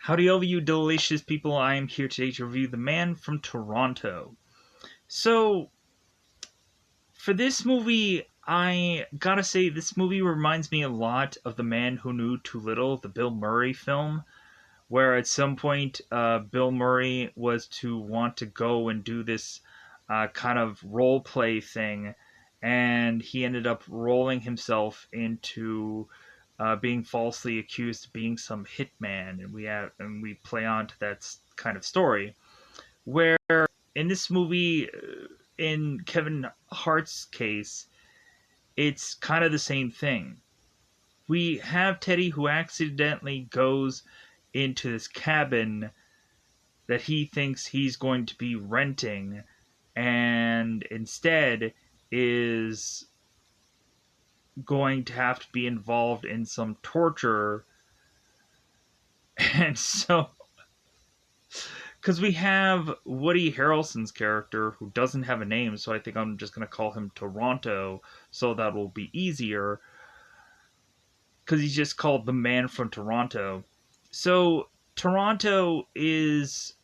Howdy, all of you delicious people. I am here today to review The Man from Toronto. So, for this movie, I gotta say, this movie reminds me a lot of The Man Who Knew Too Little, the Bill Murray film, where at some point, Bill Murray was to want to go and do this kind of role play thing, and he ended up rolling himself into being falsely accused of being some hitman, and we play on to that kind of story. Where in this movie, in Kevin Hart's case, it's kind of the same thing. We have Teddy who accidentally goes into this cabin that he thinks he's going to be renting, and instead is going to have to be involved in some torture. And so, because we have Woody Harrelson's character who doesn't have a name, so I think I'm just going to call him Toronto, so that will be easier, because he's just called the Man from Toronto. So Toronto is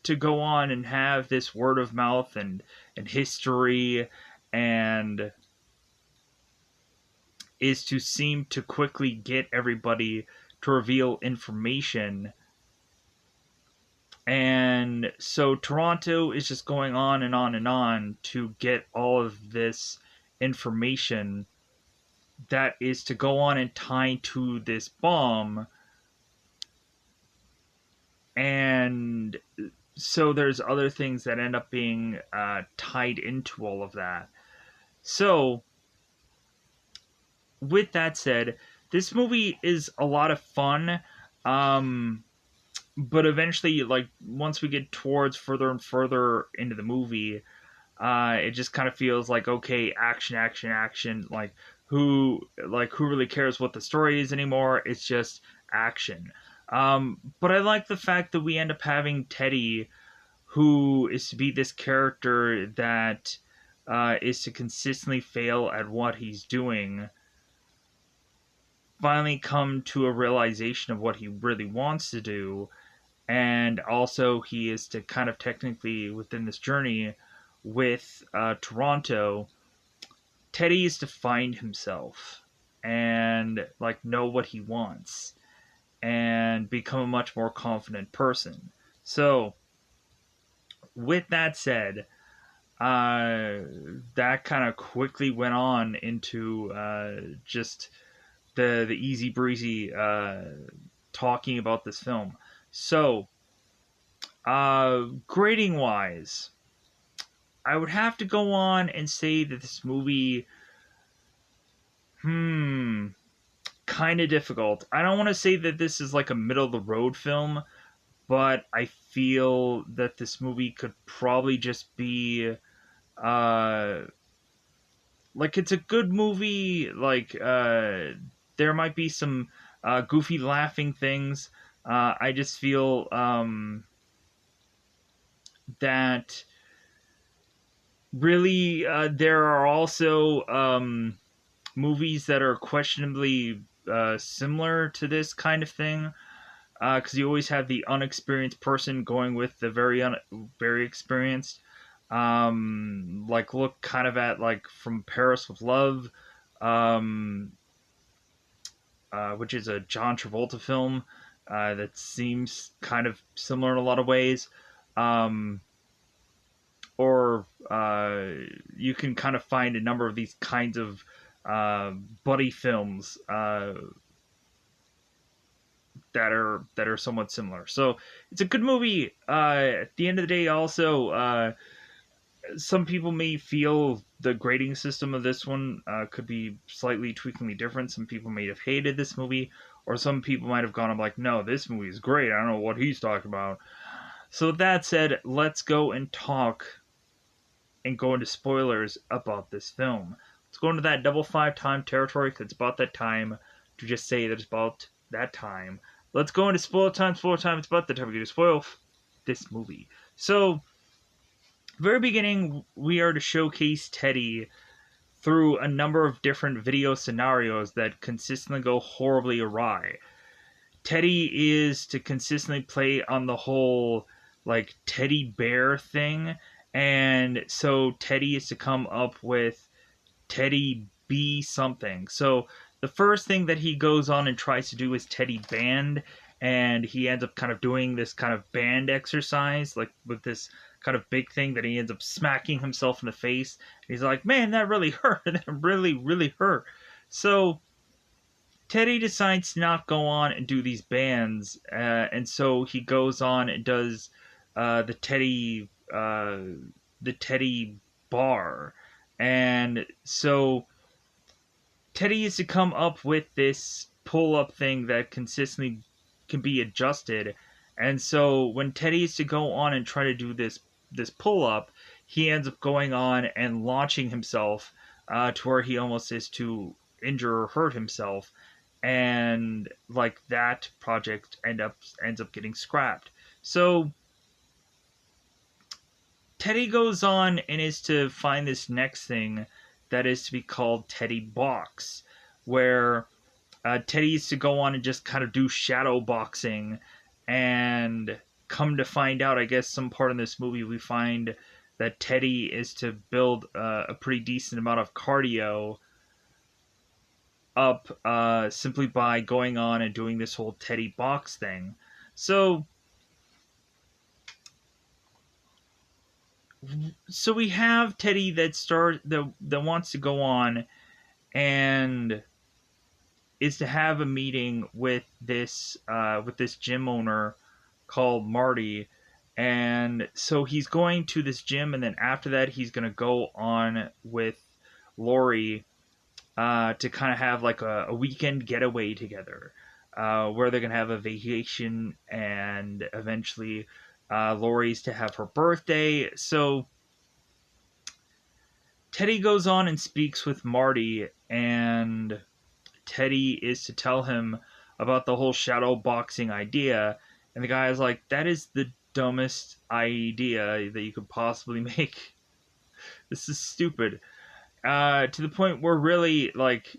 to go on and have this word of mouth and history, and is to seem to quickly get everybody to reveal information. And so Toronto is just going on and on and on to get all of this information that is to go on and tie to this bomb. And so there's other things that end up being tied into all of that. So, with that said, this movie is a lot of fun. But eventually, like, once we get towards further and further into the movie, it just kind of feels like, okay, action, action, action. Who really cares what the story is anymore? It's just action. But I like the fact that we end up having Teddy, who is to be this character that is to consistently fail at what he's doing, finally come to a realization of what he really wants to do. And also, he is to kind of technically, within this journey with Toronto, Teddy is to find himself and know what he wants and become a much more confident person. So, with that said, that kind of quickly went on into just the easy breezy talking about this film. So, grading wise, I would have to go on and say that this movie, kind of difficult. I don't want to say that this is like a middle of the road film, but I feel that this movie could probably just be, it's a good movie. There might be some goofy laughing things. I just feel that really there are also movies that are questionably similar to this kind of thing, because you always have the unexperienced person going with the very experienced. Look kind of at From Paris with Love, which is a John Travolta film that seems kind of similar in a lot of ways. Or you can kind of find a number of these kinds of buddy films that are somewhat similar. So it's a good movie. At the end of the day, also, some people may feel the grading system of this one could be slightly tweakingly different. Some people may have hated this movie, or some people might have gone, I'm like, no, this movie is great. I don't know what he's talking about. So with that said, let's go and talk and go into spoilers about this film. Let's go into that double 5 time territory, because it's about that time to just say that it's about that time. Let's go into spoiler time. Spoiler time. It's about the time we get to spoil this movie. So, very beginning, we are to showcase Teddy through a number of different video scenarios that consistently go horribly awry. Teddy is to consistently play on the whole like teddy bear thing, and so Teddy is to come up with Teddy be something. So the first thing that he goes on and tries to do is Teddy band, and he ends up kind of doing this kind of band exercise, like with this kind of big thing that he ends up smacking himself in the face. And he's like, "Man, that really hurt. That really, really hurt." So Teddy decides to not go on and do these bands, and so he goes on and does the Teddy bar, and so Teddy is to come up with this pull up thing that consistently can be adjusted, and so when Teddy is to go on and try to do this pull up, he ends up going on and launching himself to where he almost is to injure or hurt himself, and like that project ends up getting scrapped. So Teddy goes on and is to find this next thing that is to be called Teddy Box, where Teddy is to go on and just kind of do shadow boxing, and come to find out, I guess, some part in this movie we find that Teddy is to build a pretty decent amount of cardio up simply by going on and doing this whole Teddy box thing. So we have Teddy that wants to go on and is to have a meeting with this gym owner called Marty. And so he's going to this gym, and then after that he's going to go on with Lori to kind of have like a weekend getaway together, where they're going to have a vacation, and eventually Lori's to have her birthday. So Teddy goes on and speaks with Marty, and Teddy is to tell him about the whole shadow boxing idea. And the guy is like, that is the dumbest idea that you could possibly make. This is stupid. To the point where really, like,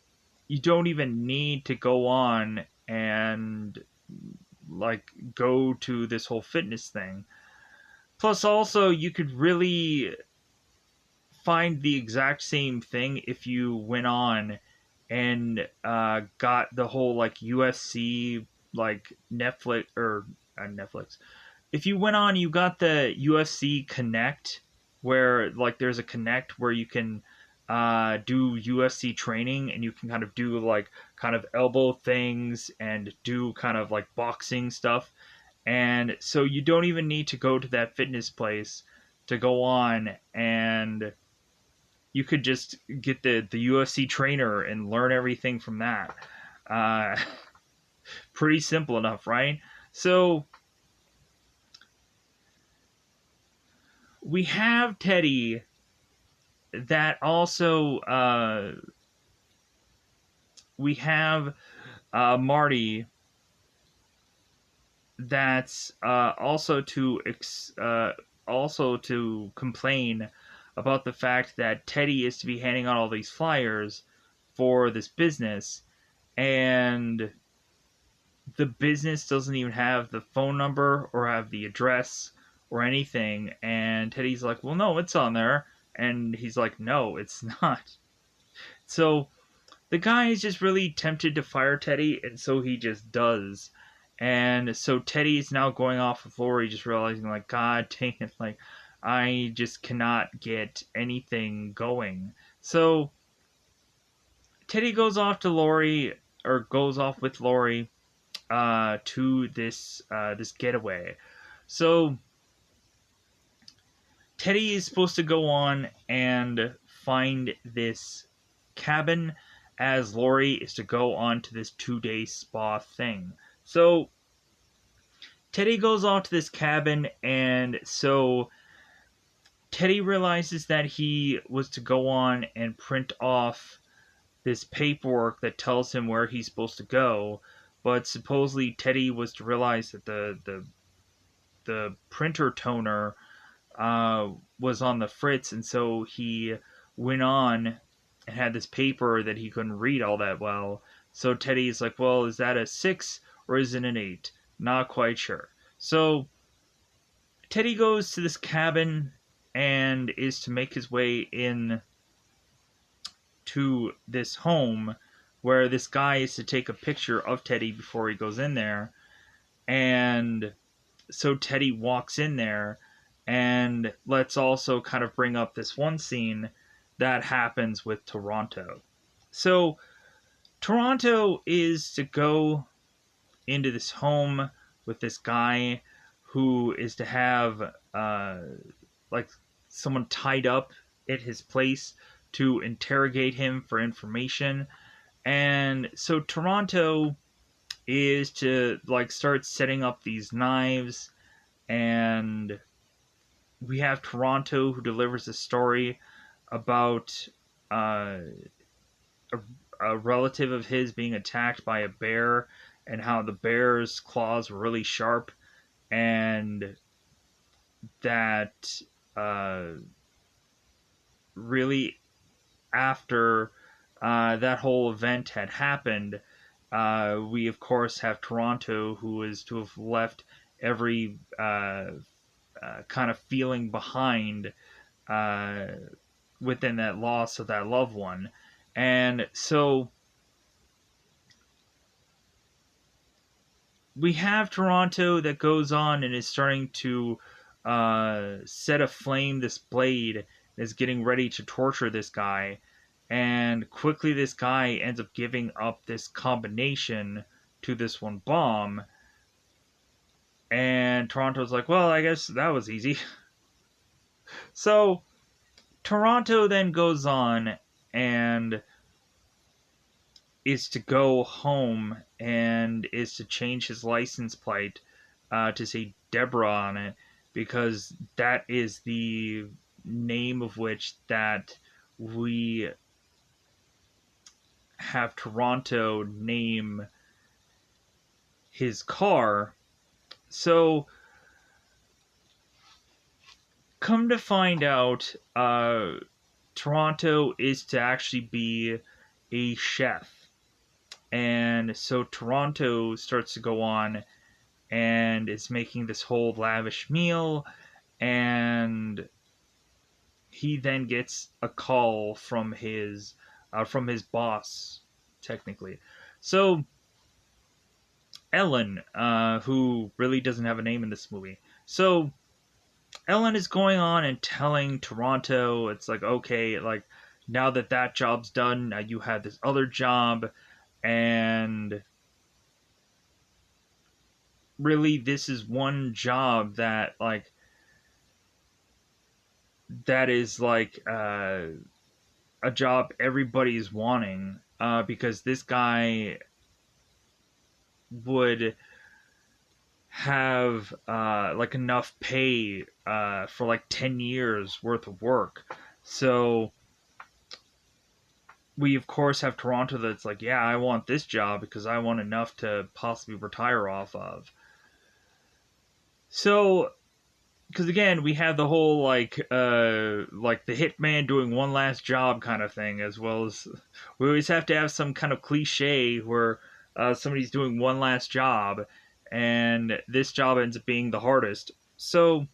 you don't even need to go on and like go to this whole fitness thing. Plus, also, you could really find the exact same thing if you went on and got the whole like UFC like Netflix or Netflix. If you went on, you got the UFC Connect, where like there's a Connect where you can do UFC training, and you can kind of do like kind of elbow things and do kind of like boxing stuff. And so you don't even need to go to that fitness place to go on, and you could just get the UFC trainer and learn everything from that. Uh, Pretty simple enough, right? So we have Teddy that also we have Marty that's also to complain about the fact that Teddy is to be handing out all these flyers for this business, and the business doesn't even have the phone number or have the address or anything. And Teddy's like, well, no, it's on there. And he's like, no, it's not. So the guy is just really tempted to fire Teddy, and so he just does. And so Teddy is now going off with Lori, just realizing, like, God dang it, like, I just cannot get anything going. So Teddy goes off to Lori, or goes off with Lori, to this getaway. So Teddy is supposed to go on and find this cabin, as Lori is to go on to this 2-day spa thing. So Teddy goes off to this cabin, and so Teddy realizes that he was to go on and print off this paperwork that tells him where he's supposed to go, but supposedly Teddy was to realize that the printer toner was on the fritz, and so he went on and had this paper that he couldn't read all that well. So Teddy's like, well, is that a 6 or is it an 8? Not quite sure. So Teddy goes to this cabin and is to make his way in to this home where this guy is to take a picture of Teddy before he goes in there. And so Teddy walks in there, and let's also kind of bring up this one scene that happens with Toronto. So Toronto is to go into this home with this guy who is to have like someone tied up at his place to interrogate him for information. And so Toronto is to like start setting up these knives, and we have Toronto who delivers a story about uh, a relative of his being attacked by a bear, and how the bear's claws were really sharp, and that really after that whole event had happened, we of course have Toronto, who is to have left every kind of feeling behind uh, within that loss of that loved one. And so we have Toronto that goes on and is starting to set aflame this blade, is getting ready to torture this guy. And quickly, this guy ends up giving up this combination to this one bomb. And Toronto's like, well, I guess that was easy. So Toronto then goes on and is to go home and is to change his license plate to say Deborah on it, because that is the name of which that we have Toronto name his car. So come to find out, Toronto is to actually be a chef. And so Toronto starts to go on and is making this whole lavish meal, and he then gets a call from his boss, technically. So Ellen, who really doesn't have a name in this movie, so Ellen is going on and telling Toronto, it's like, okay, like now that that job's done, now you have this other job, and really this is one job that like that is like a job everybody's wanting, because this guy would have like enough pay for like 10 years worth of work. So we of course have Toronto that's like, yeah, I want this job because I want enough to possibly retire off of. So because again, we have the whole like the hitman doing one last job kind of thing, as well as we always have to have some kind of cliche where somebody's doing one last job, and this job ends up being the hardest. So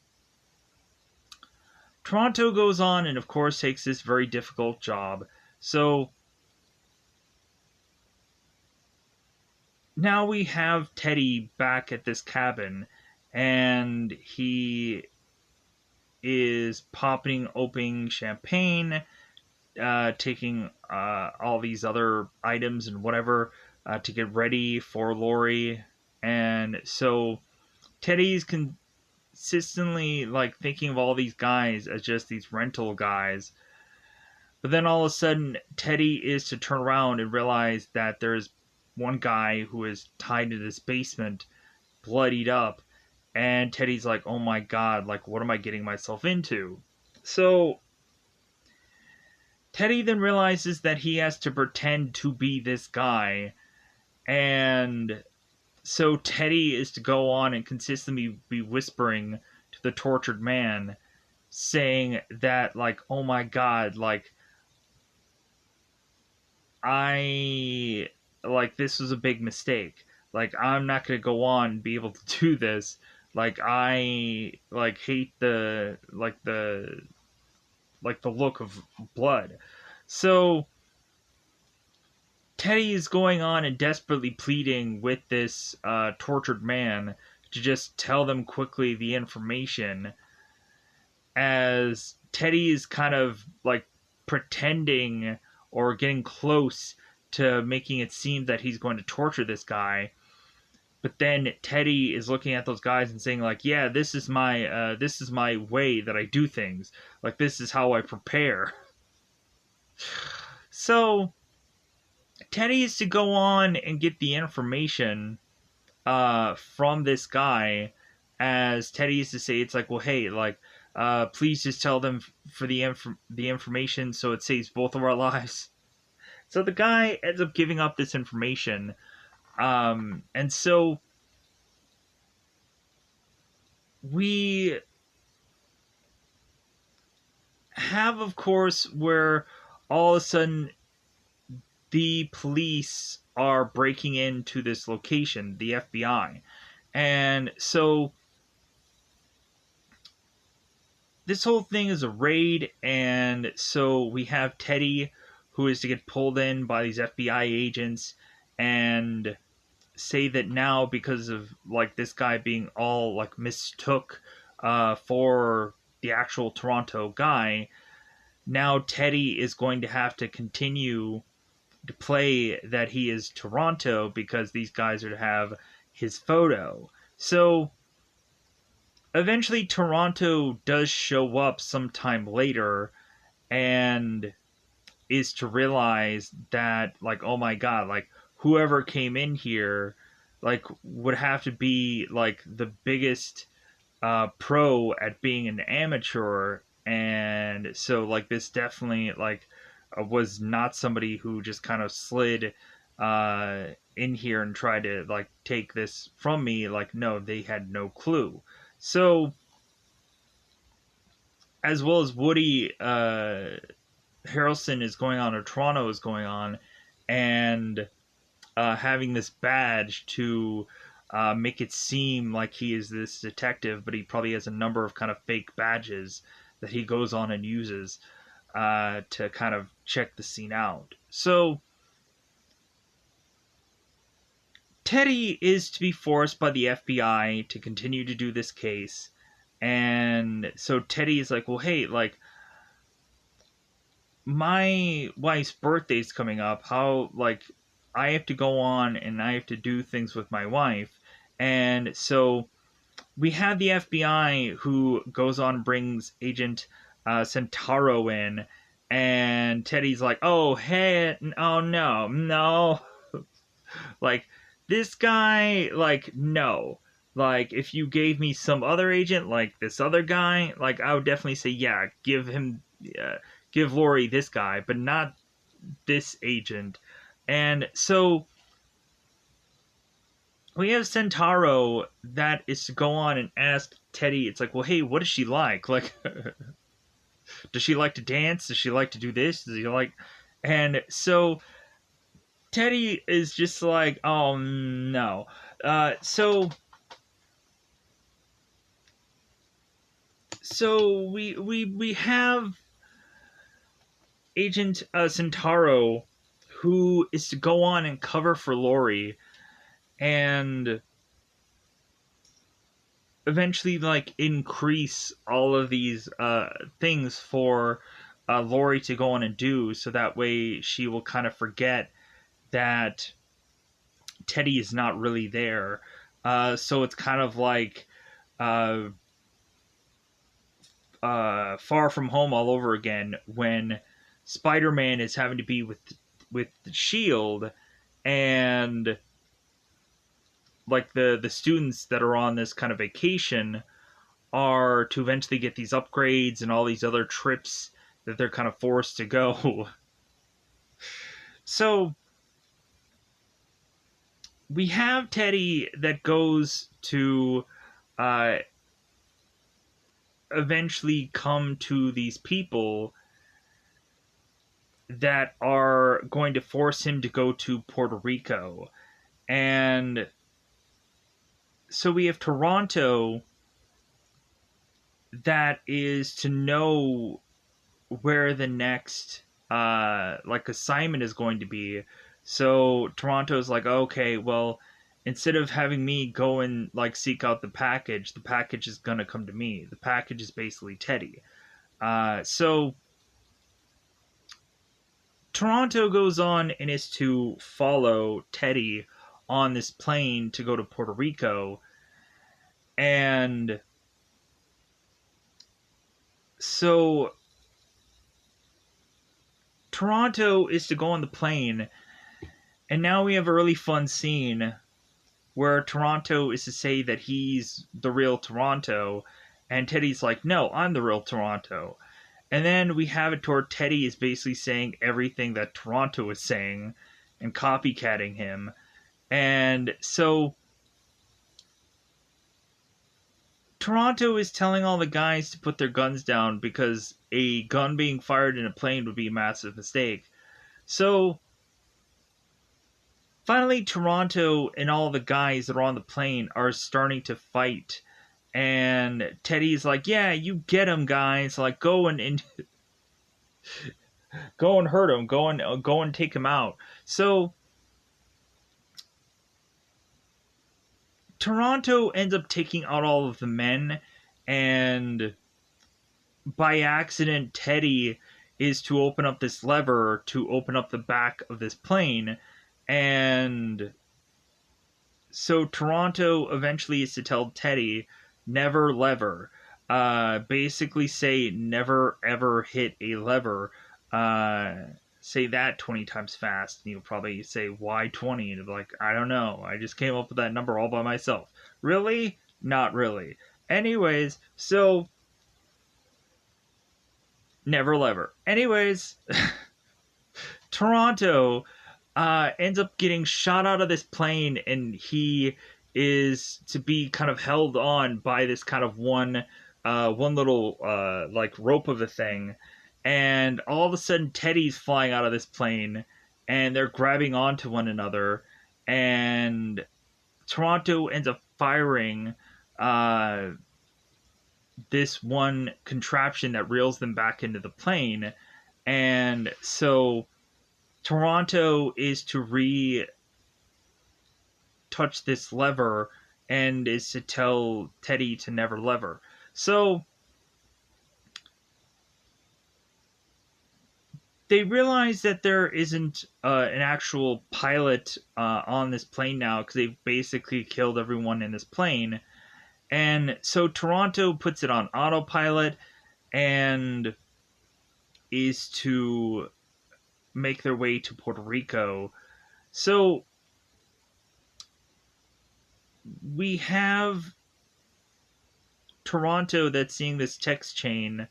Toronto goes on and of course takes this very difficult job. So now we have Teddy back at this cabin, and he is popping open champagne, taking all these other items and whatever to get ready for Lori. And so Teddy's consistently like thinking of all these guys as just these rental guys. But then all of a sudden, Teddy is to turn around and realize that there's one guy who is tied to this basement, bloodied up. And Teddy's like, oh my god, like, what am I getting myself into? So Teddy then realizes that he has to pretend to be this guy. And so Teddy is to go on and consistently be whispering to the tortured man, saying that, like, oh my god, like, I. Like, this was a big mistake. like I'm not gonna go on and be able to do this. Like I like hate the look of blood. So Teddy is going on and desperately pleading with this tortured man to just tell them quickly the information, as Teddy is kind of like pretending or getting close to making it seem that he's going to torture this guy. But then Teddy is looking at those guys and saying like, "Yeah, this is my way that I do things. Like this is how I prepare." So Teddy is to go on and get the information from this guy, as Teddy used to say, it's like, well, hey, like, please just tell them for the information so it saves both of our lives. So the guy ends up giving up this information, and so we have, of course, where all of a sudden the police are breaking into this location, the FBI, and so this whole thing is a raid, and so we have Teddy, who is to get pulled in by these FBI agents, and say that now, because of like this guy being all like mistook for the actual Toronto guy, now Teddy is going to have to continue to play that he is Toronto because these guys are to have his photo. So eventually Toronto does show up sometime later and is to realize that, like, oh my god, like whoever came in here like would have to be like the biggest pro at being an amateur, and so like this definitely like was not somebody who just kind of slid in here and tried to like take this from me. Like, no, they had no clue. So as well as Woody Harrelson is going on, or Toronto is going on, and having this badge to make it seem like he is this detective, but he probably has a number of kind of fake badges that he goes on and uses to kind of check the scene out. So Teddy is to be forced by the FBI to continue to do this case. And so Teddy is like, well, hey, like, my wife's birthday's coming up. How, like, I have to go on and I have to do things with my wife. And so we have the FBI who goes on and brings Agent Centauro in. And Teddy's like, oh, hey, oh, no, no. Like, this guy, like, no. Like, if you gave me some other agent, like this other guy, like, I would definitely say, yeah, give Lori this guy, but not this agent. And so we have Centauro that is to go on and ask Teddy, it's like, well, hey, what does she like? Like, does she like to dance? Does she like to do this? Does he like. And so Teddy is just like, oh, no. So we have Agent Centauro, who is to go on and cover for Lori, and eventually like increase all of these things for Lori to go on and do, so that way she will kind of forget that Teddy is not really there. So it's kind of like uh, Far From Home all over again, when Spider-Man is having to be with the Shield, and like the students that are on this kind of vacation are to eventually get these upgrades and all these other trips that they're kind of forced to go. So we have Teddy that goes to uh, eventually come to these people that are going to force him to go to Puerto Rico. And so we have Toronto that is to know where the next like assignment is going to be. So Toronto's like, okay, well, instead of having me go and like seek out the package is gonna come to me. The package is basically Teddy. So Toronto goes on and is to follow Teddy on this plane to go to Puerto Rico. And so Toronto is to go on the plane, and now we have a really fun scene where Toronto is to say that he's the real Toronto, and Teddy's like, no, I'm the real Toronto. And then we have it where Teddy is basically saying everything that Toronto is saying and copycatting him. And so Toronto is telling all the guys to put their guns down because a gun being fired in a plane would be a massive mistake. So finally, Toronto and all the guys that are on the plane are starting to fight. And Teddy's like, yeah, you get him, guys. Like, go and go and hurt him. Go and take him out. So Toronto ends up taking out all of the men, and by accident, Teddy is to open up this lever to open up the back of this plane, and so Toronto eventually is to tell Teddy, never lever. Basically say never ever hit a lever. Say that 20 times fast, and you'll probably say, why 20? And like, I don't know. I just came up with that number all by myself. Really? Not really. Anyways, so never lever. Anyways, Toronto ends up getting shot out of this plane, and he is to be kind of held on by this kind of one little like rope of a thing. And all of a sudden, Teddy's flying out of this plane, and they're grabbing onto one another. And Toronto ends up firing this one contraption that reels them back into the plane. And so Toronto is to touch this lever and is to tell Teddy to never lever. So they realize that there isn't an actual pilot on this plane now because they've basically killed everyone in this plane. And so Toronto puts it on autopilot and is to make their way to Puerto Rico. So we have Toronto that's seeing this text chain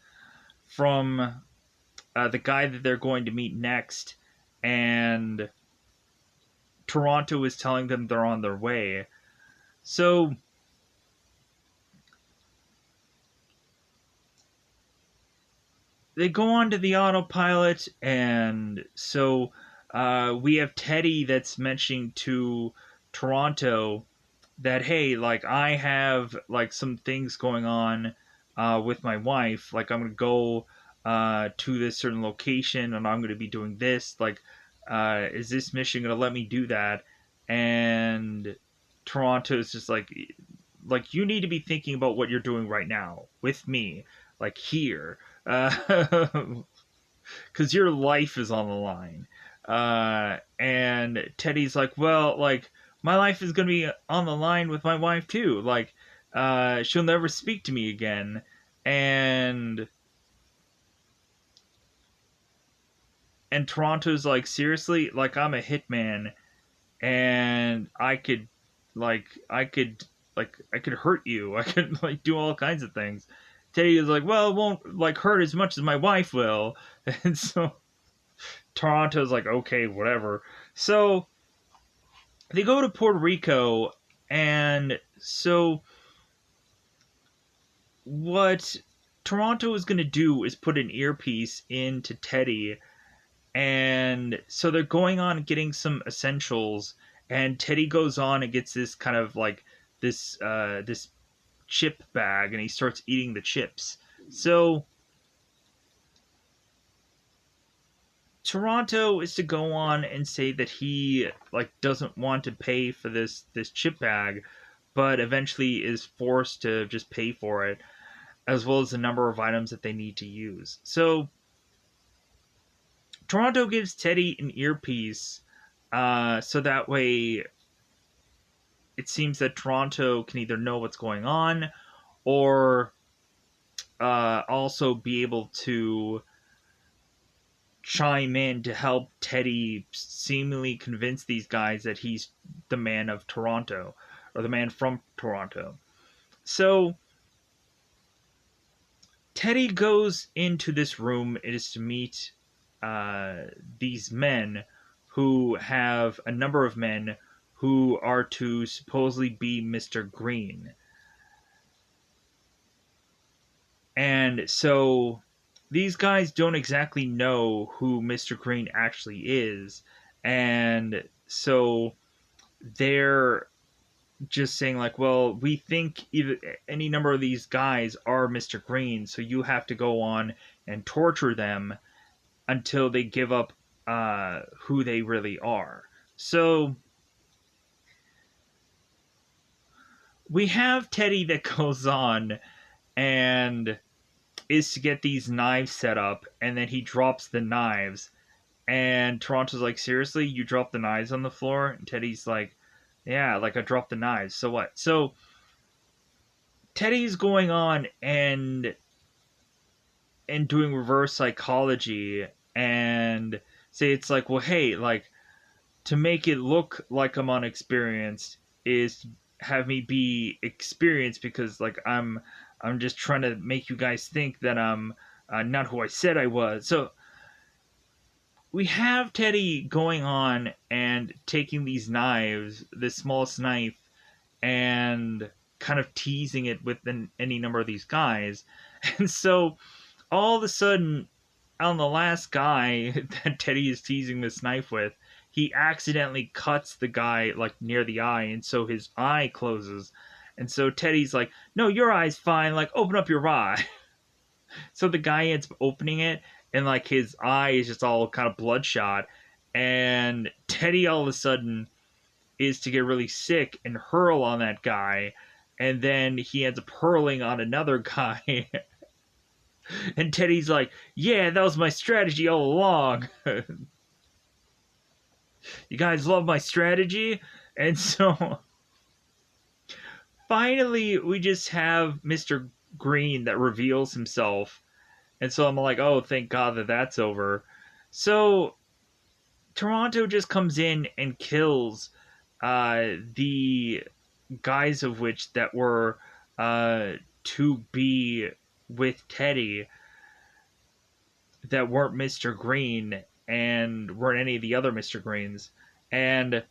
from the guy that they're going to meet next, and Toronto is telling them they're on their way. So they go on to the autopilot, and so we have Teddy that's mentioning to Toronto that, hey, like, I have like some things going on with my wife. Like, I'm gonna go to this certain location, and I'm gonna be doing this. Like, is this mission gonna let me do that? And Toronto is just like, you need to be thinking about what you're doing right now with me, like here, because your life is on the line. And Teddy's like, well, like, my life is gonna be on the line with my wife too. Like, she'll never speak to me again. And Toronto's like, seriously, like, I'm a hitman, and I could hurt you. I could like do all kinds of things. Teddy is like, well, it won't like hurt as much as my wife will. And so Toronto's like, okay, whatever. So they go to Puerto Rico, and so what Toronto is going to do is put an earpiece into Teddy, and so they're going on getting some essentials, and Teddy goes on and gets this kind of like this chip bag, and he starts eating the chips. So Toronto is to go on and say that he like doesn't want to pay for this chip bag, but eventually is forced to just pay for it, as well as the number of items that they need to use. So Toronto gives Teddy an earpiece, so that way it seems that Toronto can either know what's going on, or also be able to chime in to help Teddy seemingly convince these guys that he's the man of Toronto, or the man from Toronto. So Teddy goes into this room. It is to meet these men who have a number of men who are to supposedly be Mr. Green. And so these guys don't exactly know who Mr. Green actually is. And so they're just saying, like, well, we think any number of these guys are Mr. Green, so you have to go on and torture them until they give up who they really are. So we have Teddy that goes on and is to get these knives set up, and then he drops the knives, and Toronto's like, seriously, you dropped the knives on the floor? And Teddy's like, yeah, like I dropped the knives, so what? So Teddy's going on and doing reverse psychology, and say it's like, well, hey, like, to make it look like I'm unexperienced is have me be experienced, because like I'm just trying to make you guys think that I'm not who I said I was. So we have Teddy going on and taking these knives, this smallest knife, and kind of teasing it with any number of these guys. And so all of a sudden, on the last guy that Teddy is teasing this knife with, he accidentally cuts the guy like near the eye, and so his eye closes. And so Teddy's like, no, your eye's fine, like open up your eye. So the guy ends up opening it, and like his eye is just all kind of bloodshot, and Teddy all of a sudden is to get really sick and hurl on that guy, and then he ends up hurling on another guy. And Teddy's like, yeah, that was my strategy all along. You guys love my strategy? And so finally we just have Mr. Green that reveals himself. And so I'm like, oh, thank God that that's over. So Toronto just comes in and kills the guys of which that were to be with Teddy, that weren't Mr. Green and weren't any of the other Mr. Greens. And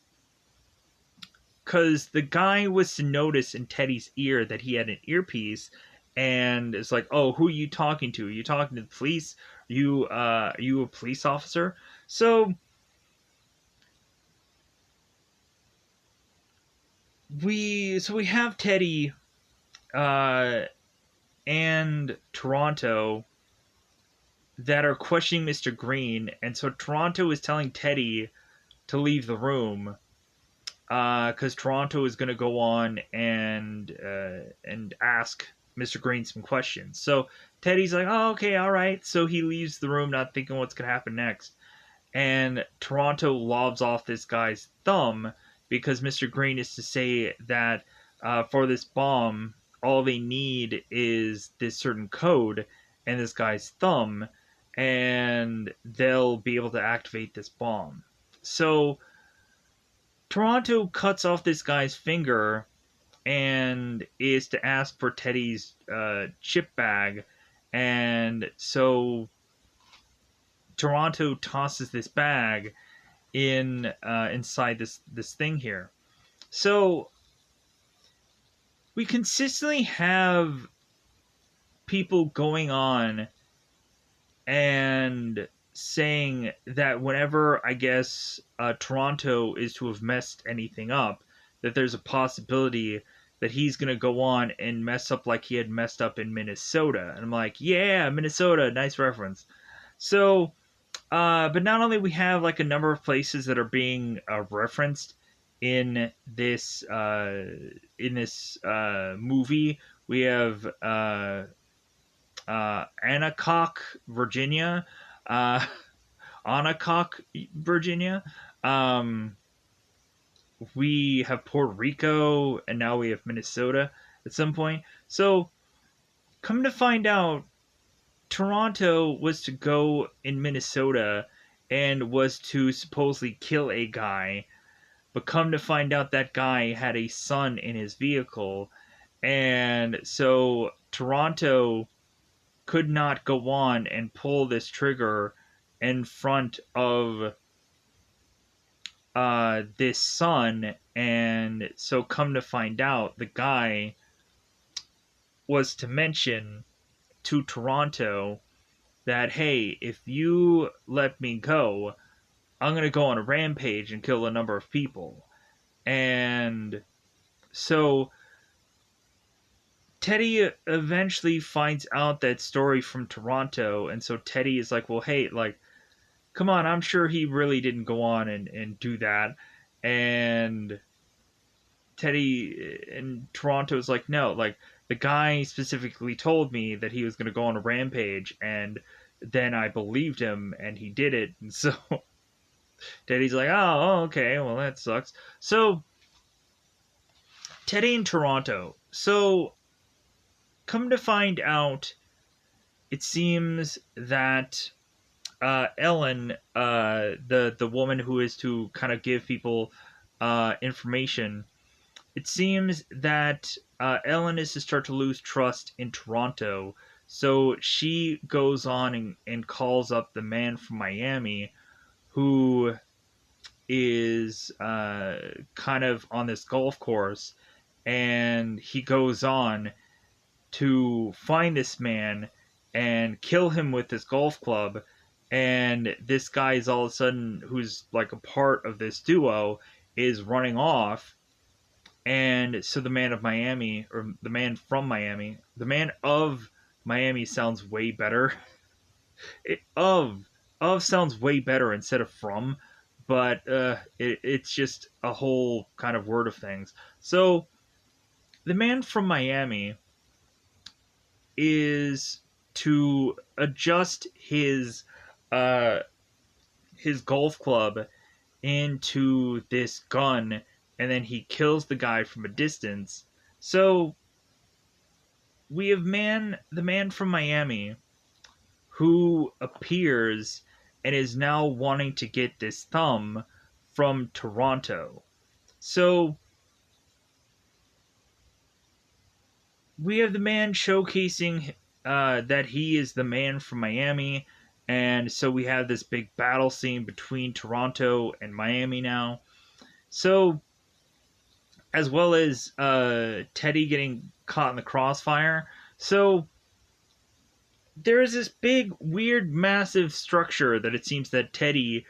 because the guy was to notice in Teddy's ear that he had an earpiece, and it's like, oh, who are you talking to? Are you talking to the police? Are you a police officer? So we have Teddy and Toronto that are questioning Mr. Green, and so Toronto is telling Teddy to leave the room because Toronto is going to go on and ask Mr. Green some questions. So Teddy's like, oh, okay, all right. So he leaves the room, not thinking what's going to happen next. And Toronto lobs off this guy's thumb, because Mr. Green is to say that for this bomb, all they need is this certain code and this guy's thumb, and they'll be able to activate this bomb. So Toronto cuts off this guy's finger and is to ask for Teddy's chip bag, and so Toronto tosses this bag inside this thing here. So we consistently have people going on and saying that whenever, I guess, Toronto is to have messed anything up, that there's a possibility that he's gonna go on and mess up like he had messed up in Minnesota. And I'm like, yeah, Minnesota, nice reference. So, but not only we have like a number of places that are being referenced in this movie. We have Anacock, Virginia, uh, Anacock, Virginia. Um, we have Puerto Rico, and now we have Minnesota at some point. So, come to find out, Toronto was to go in Minnesota and was to supposedly kill a guy, but come to find out that guy had a son in his vehicle, and so Toronto could not go on and pull this trigger in front of this son, and so come to find out the guy was to mention to Toronto that, hey, if you let me go, I'm going to go on a rampage and kill a number of people. And so Teddy eventually finds out that story from Toronto, and so Teddy is like, well, hey, like, come on, I'm sure he really didn't go on and do that. And Teddy in Toronto is like, no, like, the guy specifically told me that he was going to go on a rampage, and then I believed him, and he did it. And so Teddy's like, oh, okay, well, that sucks. So, Teddy in Toronto. So, come to find out, it seems that Ellen, the woman who is to kind of give people information, it seems that Ellen is to start to lose trust in Toronto. So she goes on and calls up the man from Miami, who is kind of on this golf course, and he goes on to find this man and kill him with this golf club. And this guy is all of a sudden, who's like a part of this duo, is running off. And so the man of Miami, or the man from Miami, the man of Miami sounds way better. Of sounds way better instead of from, but it's just a whole kind of word of things. So the man from Miami is to adjust uh his golf club into this gun, and then he kills the guy from a distance. So we have the man from Miami, who appears and is now wanting to get this thumb from Toronto. So we have the man showcasing that he is the man from Miami, and so we have this big battle scene between Toronto and Miami now. So, as well as Teddy getting caught in the crossfire. So there is this big, weird, massive structure that it seems that Teddy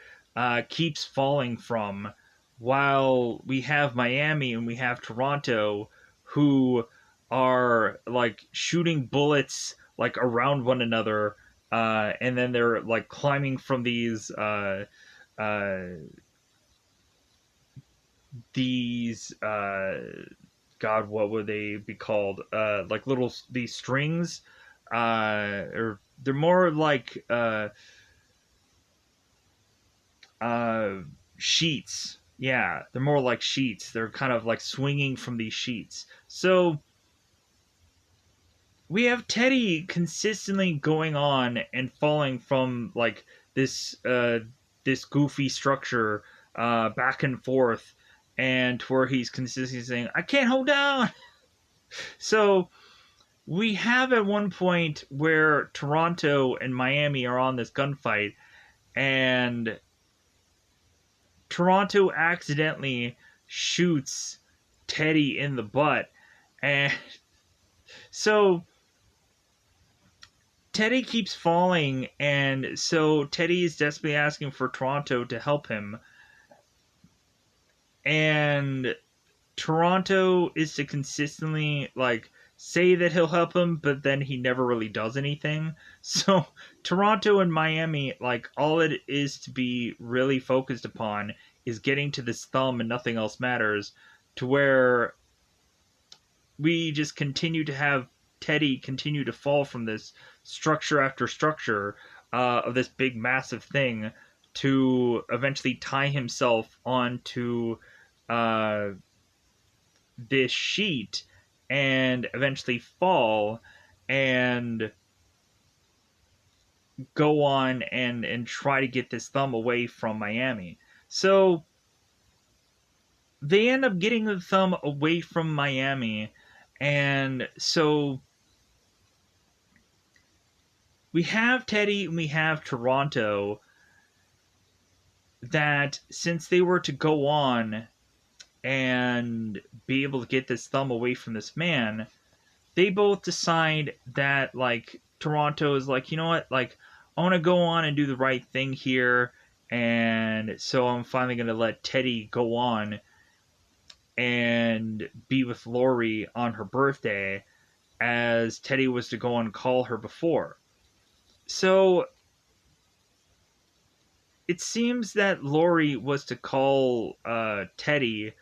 keeps falling from, while we have Miami and we have Toronto, who are like shooting bullets like around one another, and then they're like climbing from these God, what would they be called? Like little these strings, or they're more like sheets. Yeah, they're more like sheets. They're kind of like swinging from these sheets. So we have Teddy consistently going on and falling from like this goofy structure back and forth, and to where he's consistently saying, "I can't hold down." So we have at one point where Toronto and Miami are on this gunfight, and Toronto accidentally shoots Teddy in the butt, and so Teddy keeps falling, and so Teddy is desperately asking for Toronto to help him. And Toronto is to consistently like say that he'll help him, but then he never really does anything. So Toronto and Miami, like all it is to be really focused upon is getting to this thumb and nothing else matters, to where we just continue to have Teddy continue to fall from this structure after structure of this big massive thing to eventually tie himself onto uh, this sheet and eventually fall and go on and try to get this thumb away from Miami. So they end up getting the thumb away from Miami, and so we have Teddy and we have Toronto that since they were to go on and be able to get this thumb away from this man, they both decide that like Toronto is like, you know what, like I want to go on and do the right thing here, and so I'm finally going to let Teddy go on and be with Lori on her birthday, as Teddy was to go and call her before. So it seems that Lori was to call Teddy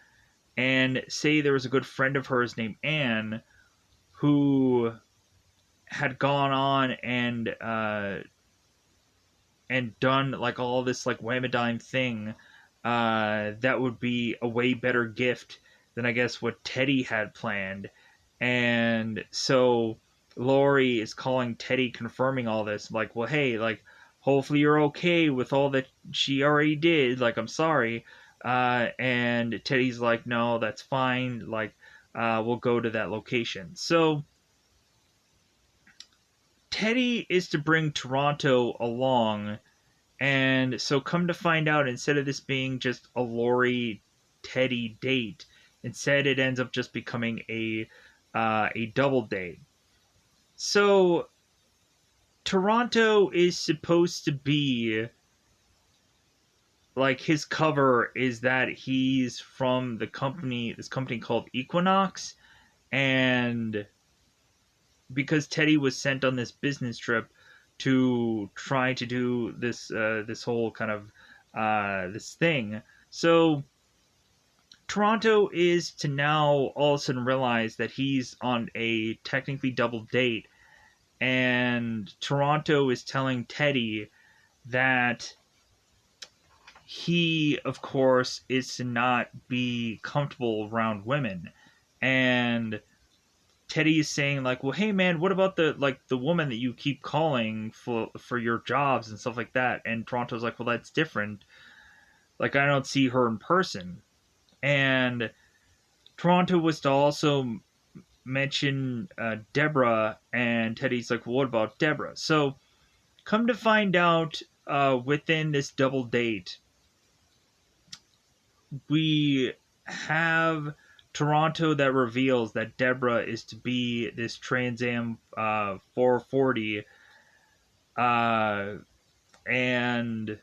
and say there was a good friend of hers named Anne who had gone on and done like all this like whamadime thing that would be a way better gift than I guess what Teddy had planned. And so Lori is calling Teddy confirming all this, like, well, hey, like, hopefully you're okay with all that she already did. Like, I'm sorry. And Teddy's like, no, that's fine. Like, we'll go to that location. So Teddy is to bring Toronto along, and so come to find out, instead of this being just a Lori Teddy date, instead it ends up just becoming a double date. So Toronto is supposed to be like, his cover is that he's from this company called Equinox, and because Teddy was sent on this business trip to try to do this whole kind of this thing. So Toronto is to now all of a sudden realize that he's on a technically double date, and Toronto is telling Teddy that he, of course, is to not be comfortable around women. And Teddy is saying like, well, hey man, what about the woman that you keep calling for your jobs and stuff like that? And Toronto's like, well, that's different. Like, I don't see her in person. And Toronto was to also mention Deborah, and Teddy's like, well, what about Deborah? So come to find out, within this double date, we have Toronto that reveals that Deborah is to be this Trans Am 440, and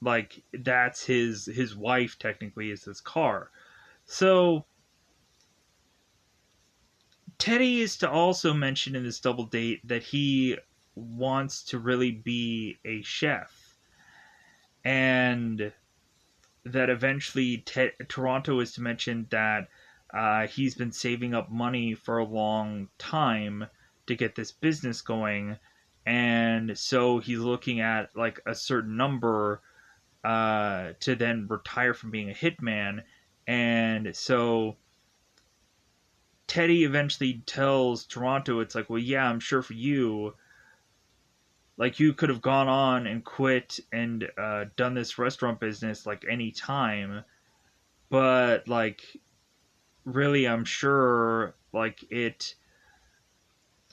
like that's his wife technically, is his car. So Teddy is to also mention in this double date that he wants to really be a chef, and that eventually Toronto is to mention that he's been saving up money for a long time to get this business going, and so he's looking at like a certain number to then retire from being a hitman. And so Teddy eventually tells Toronto, it's like, well, yeah, I'm sure for you, like, you could have gone on and quit and done this restaurant business like any time, but like really, I'm sure like it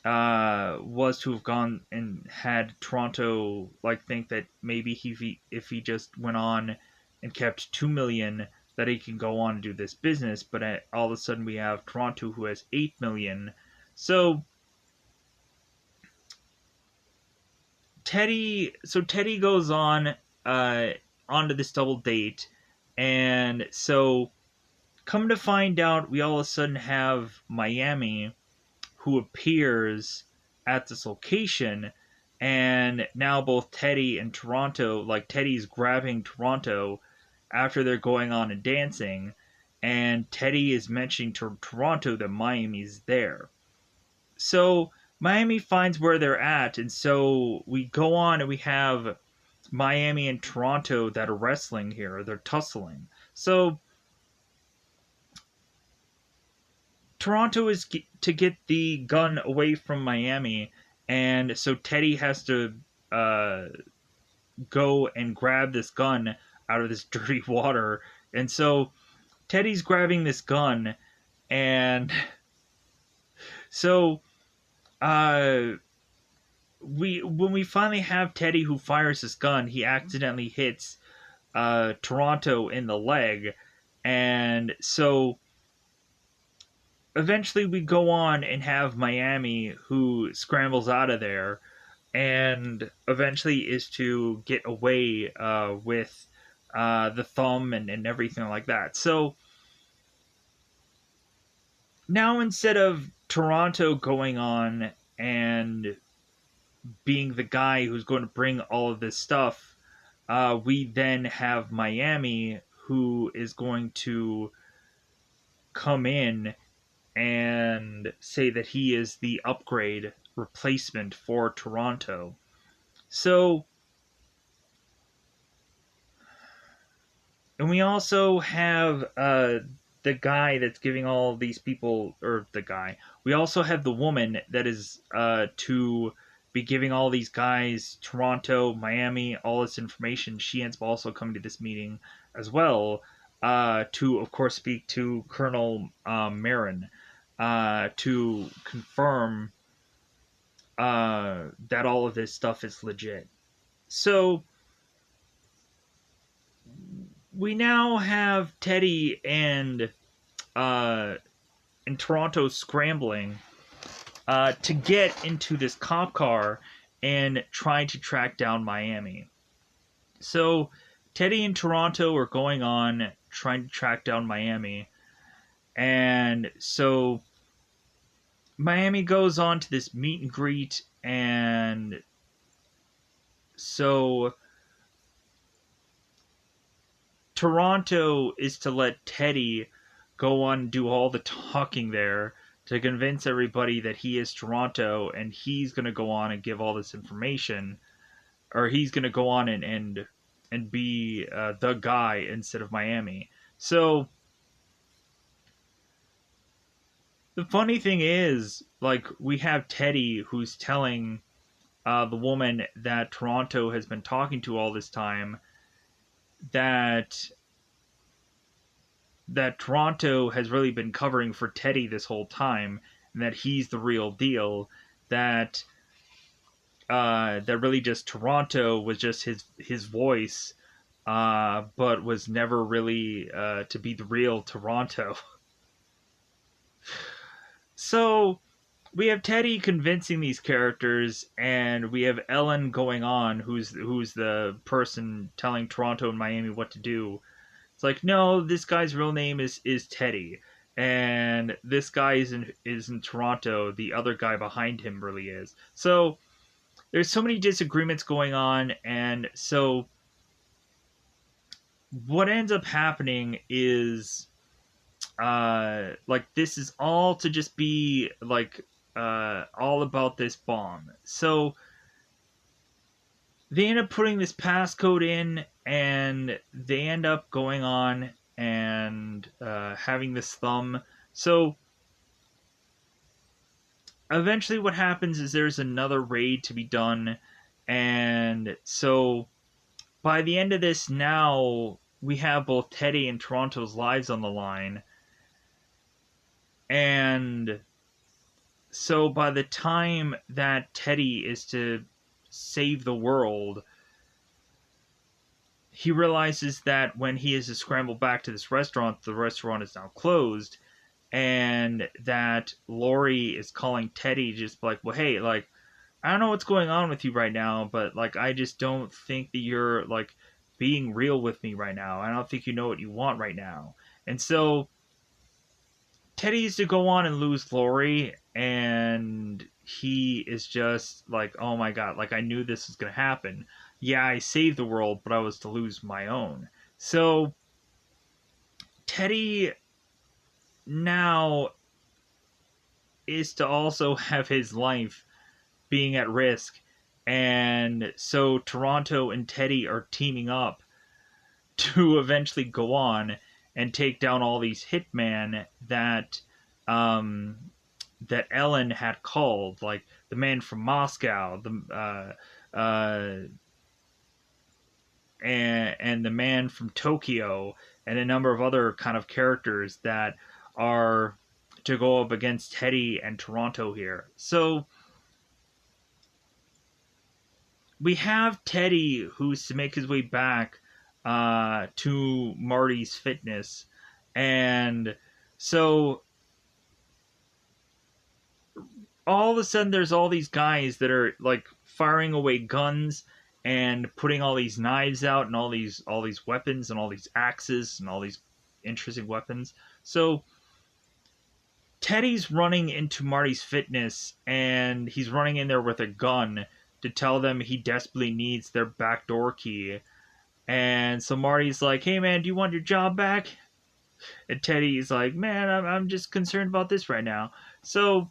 was to have gone and had Toronto like think that maybe if he just went on and kept 2 million, that he can go on and do this business. But all of a sudden we have Toronto who has 8 million. So Teddy goes on onto this double date, and so come to find out, we all of a sudden have Miami, who appears at this location, and now both Teddy and Toronto, like Teddy's grabbing Toronto after they're going on and dancing, and Teddy is mentioning to Toronto that Miami's there. So Miami finds where they're at, and so we go on and we have Miami and Toronto that are wrestling here. They're tussling. So Toronto is to get the gun away from Miami, and so Teddy has to go and grab this gun out of this dirty water. And so Teddy's grabbing this gun, and so when we finally have Teddy who fires his gun, he accidentally hits Toronto in the leg, and so eventually we go on and have Miami who scrambles out of there and eventually is to get away with the thumb and everything like that. So now instead of Toronto going on and being the guy who's going to bring all of this stuff, we then have Miami who is going to come in and say that he is the upgrade replacement for Toronto. So, and we also have the guy that's giving all these people, or the guy, we also have the woman that is to be giving all these guys, Toronto, Miami, all this information. She ends up also coming to this meeting as well to, of course, speak to Colonel Marin to confirm that all of this stuff is legit. So we now have Teddy and Toronto scrambling to get into this cop car and trying to track down Miami. So Teddy and Toronto are going on trying to track down Miami, and so Miami goes on to this meet and greet, and so Toronto is to let Teddy go on and do all the talking there to convince everybody that he is Toronto, and he's going to go on and give all this information, or he's going to go on and be the guy instead of Miami. So the funny thing is, like, we have Teddy who's telling the woman that Toronto has been talking to all this time that Toronto has really been covering for Teddy this whole time, and that he's the real deal. That really just Toronto was just his voice, but was never really to be the real Toronto. So we have Teddy convincing these characters, and we have Ellen going on, who's the person telling Toronto and Miami what to do. It's like, no, this guy's real name is Teddy, and this guy is in Toronto. The other guy behind him really is. So there's so many disagreements going on, and so what ends up happening is like, this is all to just be like all about this bomb. So they end up putting this passcode in, and they end up going on and having this thumb. So eventually what happens is there's another raid to be done, and so by the end of this, now we have both Teddy and Toronto's lives on the line. And so by the time that Teddy is to save the world, he realizes that when he is to scramble back to this restaurant, the restaurant is now closed, and that Lori is calling Teddy just like, well, hey, like, I don't know what's going on with you right now, but like, I just don't think that you're like being real with me right now. I don't think you know what you want right now. And so Teddy used to go on and lose Lori, and he is just like, oh my god, like I knew this was gonna happen. Yeah, I saved the world, but I was to lose my own. So Teddy now is to also have his life being at risk. And so Toronto and Teddy are teaming up to eventually go on and take down all these hitmen um, that Ellen had called, like the man from Moscow, and the man from Tokyo, and a number of other kind of characters that are to go up against Teddy and Toronto here. So we have Teddy, who's to make his way back to Marty's fitness, and so all of a sudden there's all these guys that are like firing away guns and putting all these knives out and all these weapons and all these axes and all these interesting weapons. So Teddy's running into Marty's fitness, and he's running in there with a gun to tell them he desperately needs their backdoor key. And so Marty's like, hey man, do you want your job back? And Teddy's like, man, I'm just concerned about this right now. So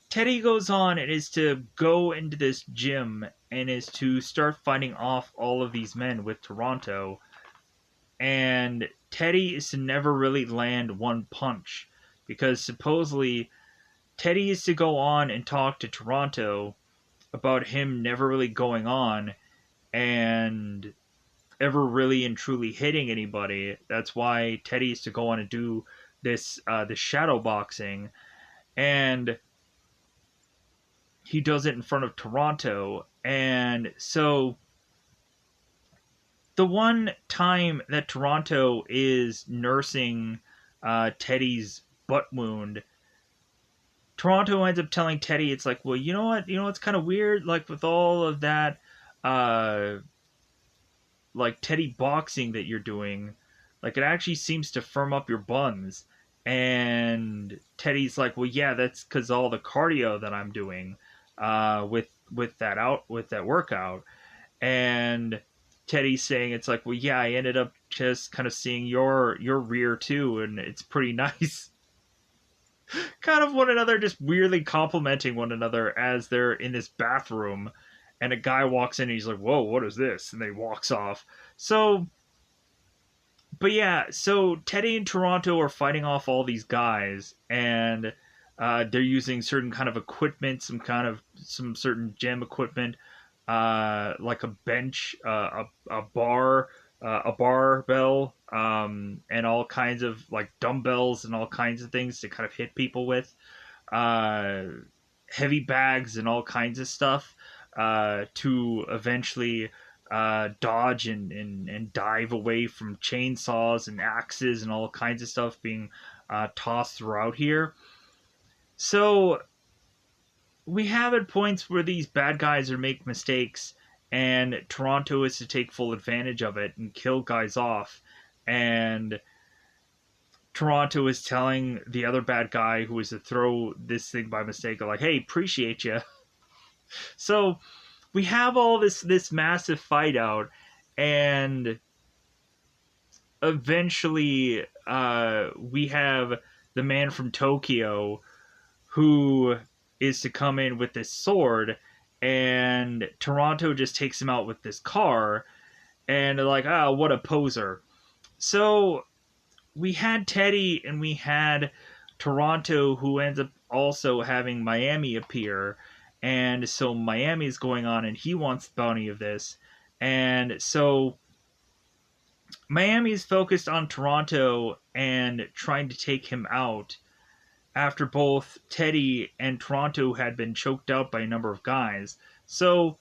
Teddy goes on and is to go into this gym and is to start fighting off all of these men with Toronto. And Teddy is to never really land one punch, because supposedly Teddy is to go on and talk to Toronto about him never really going on and ever really and truly hitting anybody. That's why Teddy is to go on and do this shadow boxing, and he does it in front of Toronto. And so the one time that Toronto is nursing Teddy's butt wound, Toronto ends up telling Teddy, it's like, well, you know what? You know what's kind of weird? Like, with all of that, like, Teddy boxing that you're doing, like, it actually seems to firm up your buns. And Teddy's like, well, yeah, that's because all the cardio that I'm doing with that workout. And Teddy's saying, it's like, well, yeah, I ended up just kind of seeing your rear too, and it's pretty nice. Kind of one another, just weirdly complimenting one another as they're in this bathroom, and a guy walks in and he's like, whoa, what is this? And then he walks off. So, but yeah, so Teddy and Toronto are fighting off all these guys, and they're using certain kind of equipment, some certain gym equipment, like a bench, a bar, a barbell, and all kinds of like dumbbells and all kinds of things to kind of hit people with, heavy bags and all kinds of stuff, to eventually dodge and dive away from chainsaws and axes and all kinds of stuff being tossed throughout here. So we have at points where these bad guys are make mistakes, and Toronto is to take full advantage of it and kill guys off. And Toronto is telling the other bad guy who is to throw this thing by mistake, like, hey, appreciate you. So we have all this massive fight out, and eventually we have the man from Tokyo who is to come in with this sword, and Toronto just takes him out with this car, and they're like, ah, what a poser. So we had Teddy and we had Toronto, who ends up also having Miami appear, and so Miami's going on and he wants the bounty of this, and so Miami's focused on Toronto and trying to take him out after both Teddy and Toronto had been choked out by a number of guys. So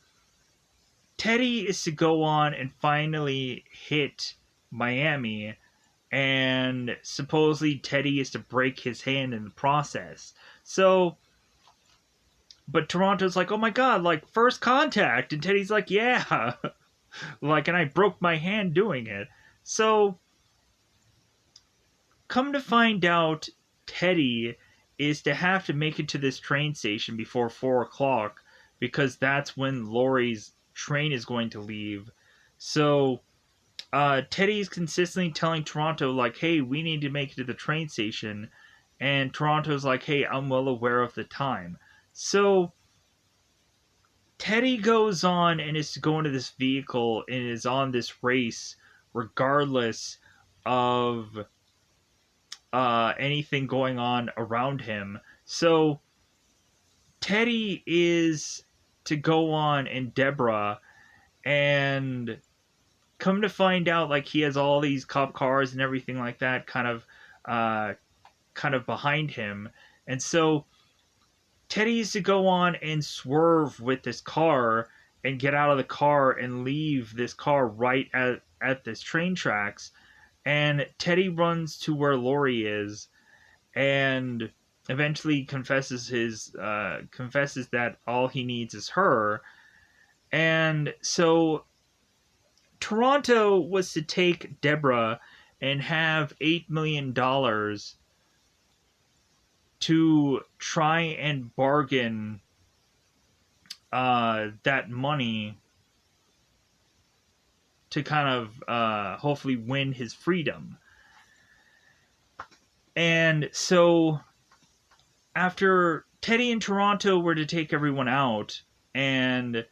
Teddy is to go on and finally hit Miami, and supposedly Teddy is to break his hand in the process. So, but Toronto's like, oh my god, like, first contact, and Teddy's like, yeah, like, and I broke my hand doing it. So, come to find out, Teddy is to have to make it to this train station before 4 o'clock because that's when Laurie's train is going to leave. So Teddy's consistently telling Toronto, like, hey, we need to make it to the train station. And Toronto's like, hey, I'm well aware of the time. So Teddy goes on and is going to this vehicle and is on this race regardless of anything going on around him. So Teddy is to go on and Deborah, and come to find out, like, he has all these cop cars and everything like that kind of behind him. And so Teddy is to go on and swerve with this car and get out of the car and leave this car right at this train tracks. And Teddy runs to where Laurie is and eventually confesses that all he needs is her. And so Toronto was to take Deborah and have $8 million to try and bargain that money to kind of hopefully win his freedom. And so after Teddy and Toronto were to take everyone out and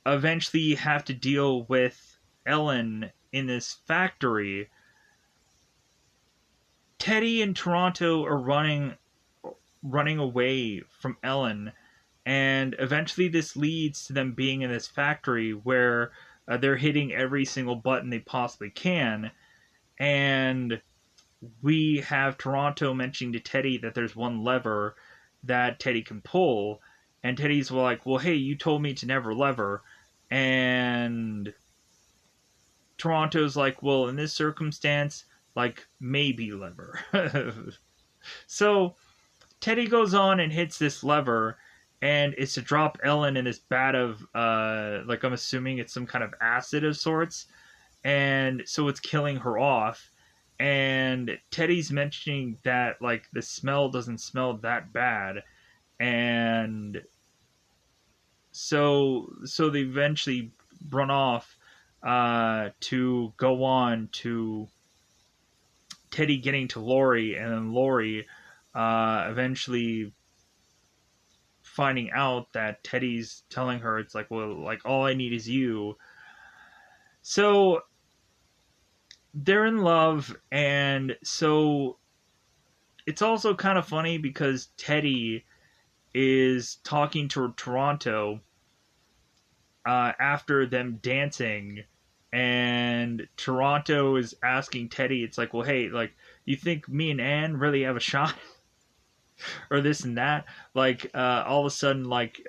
eventually have to deal with Ellen in this factory, Teddy and Toronto are running away from Ellen, and eventually this leads to them being in this factory where they're hitting every single button they possibly can. And we have Toronto mentioning to Teddy that there's one lever that Teddy can pull, and Teddy's like, well, hey, you told me to never lever. And Toronto's like, well, in this circumstance, like, maybe lever. So Teddy goes on and hits this lever, and it's to drop Ellen in this vat of like, I'm assuming it's some kind of acid of sorts, and so it's killing her off. And Teddy's mentioning that, like, the smell doesn't smell that bad, and so they eventually run off to go on to Teddy getting to Laurie, and then Laurie eventually finding out that Teddy's telling her, it's like, well, like, all I need is you. So they're in love, and so it's also kind of funny because Teddy is talking to Toronto after them dancing, and Toronto is asking Teddy, it's like, well, hey, like, you think me and Anne really have a shot? Or this and that. Like, all of a sudden, like,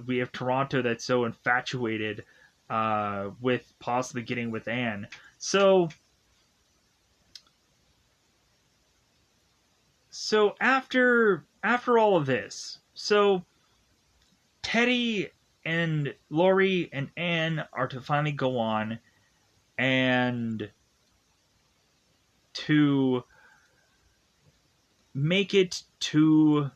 we have Toronto that's so infatuated with possibly getting with Anne. So after all of this, so Teddy and Laurie and Anne are to finally go on and to make it to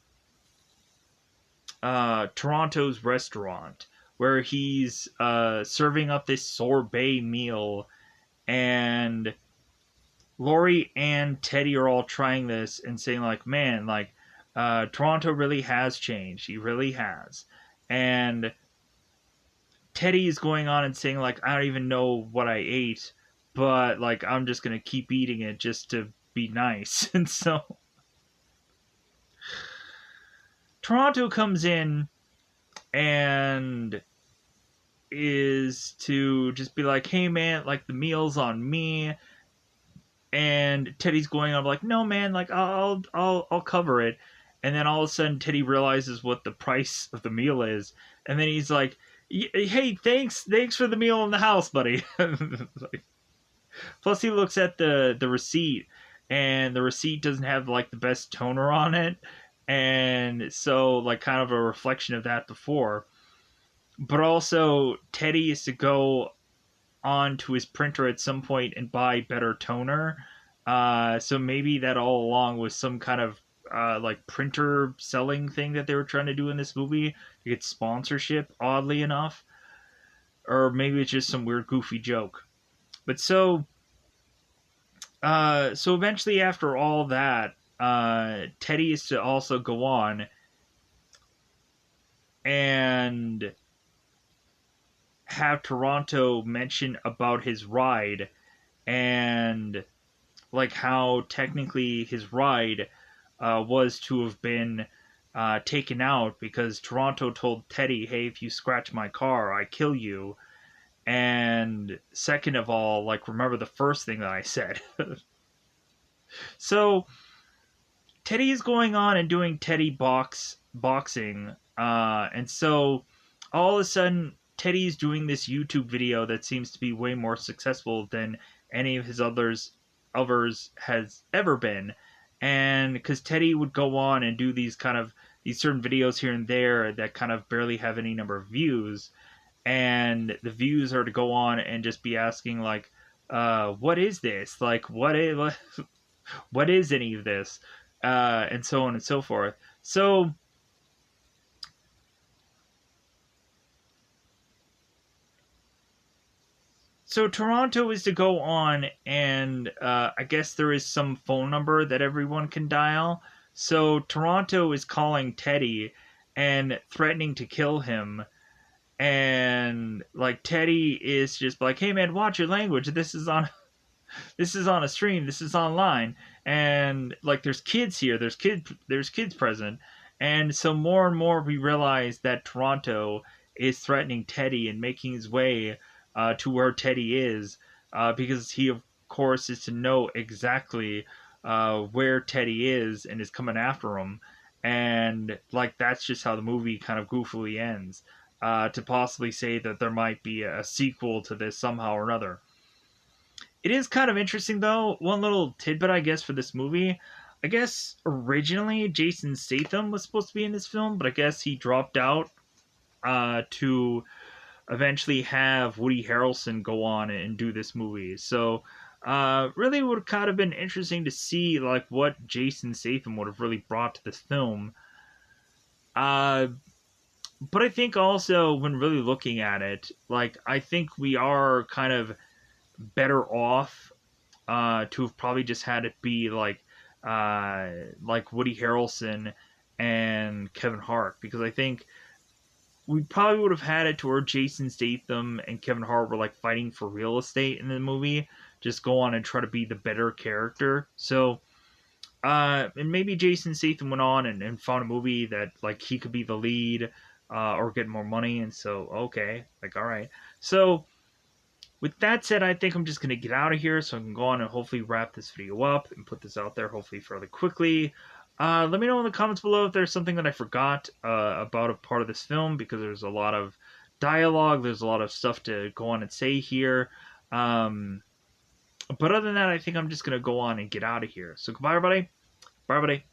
Toronto's restaurant, where he's serving up this sorbet meal, and Laurie and Teddy are all trying this and saying, like, man, like, Toronto really has changed. He really has. And Teddy is going on and saying, like, I don't even know what I ate, but, like, I'm just going to keep eating it just to be nice. And so Toronto comes in and is to just be like, hey, man, like, the meal's on me. And Teddy's going on like, no, man, like, I'll cover it. And then all of a sudden Teddy realizes what the price of the meal is, and then he's like, hey, thanks for the meal in the house, buddy. Like, plus he looks at the receipt, and the receipt doesn't have, like, the best toner on it, and so, like, kind of a reflection of that before. But also Teddy is to go on to his printer at some point and buy better toner So maybe that all along was some kind of like printer selling thing that they were trying to do in this movie to get sponsorship, oddly enough. Or maybe it's just some weird goofy joke. But so eventually after all that, Teddy is to also go on and have Toronto mention about his ride and like how technically his ride was to have been taken out because Toronto told Teddy, "Hey, if you scratch my car, I kill you." And second of all, like remember the first thing that I said. So Teddy is going on and doing Teddy boxing, and so all of a sudden Teddy's doing this YouTube video that seems to be way more successful than any of his others has ever been, and because Teddy would go on and do these certain videos here and there that kind of barely have any number of views, and the views are to go on and just be asking like, what is this? Like, what is any of this? And so on and so forth. So Toronto is to go on, and I guess there is some phone number that everyone can dial. So Toronto is calling Teddy and threatening to kill him, and like Teddy is just like, "Hey man, watch your language. This is on a stream. This is online, and like there's kids here. There's kids present." And so more and more we realize that Toronto is threatening Teddy and making his way to where Teddy is, because he of course is to know exactly where Teddy is coming after him. And like that's just how the movie kind of goofily ends. To possibly say that there might be a sequel to this somehow or another. It is kind of interesting though. One little tidbit, I guess, for this movie. I guess originally Jason Statham was supposed to be in this film, but I guess he dropped out to eventually have Woody Harrelson go on and do this movie. So, really would have kind of been interesting to see like what Jason Statham would have really brought to this film. Uh, but I think also when really looking at it, like I think we are kind of better off to have probably just had it be like Woody Harrelson and Kevin Hart, because I think we probably would have had it to where Jason Statham and Kevin Hart were like fighting for real estate in the movie, just go on and try to be the better character. So and maybe Jason Statham went on and found a movie that like he could be the lead or get more money, and so okay, like all right. So with that said, I think I'm just going to get out of here so I can go on and hopefully wrap this video up and put this out there hopefully fairly quickly. Let me know in the comments below if there's something that I forgot about a part of this film, because there's a lot of dialogue, there's a lot of stuff to go on and say here. But other than that, I think I'm just going to go on and get out of here. So goodbye, everybody. Bye, everybody.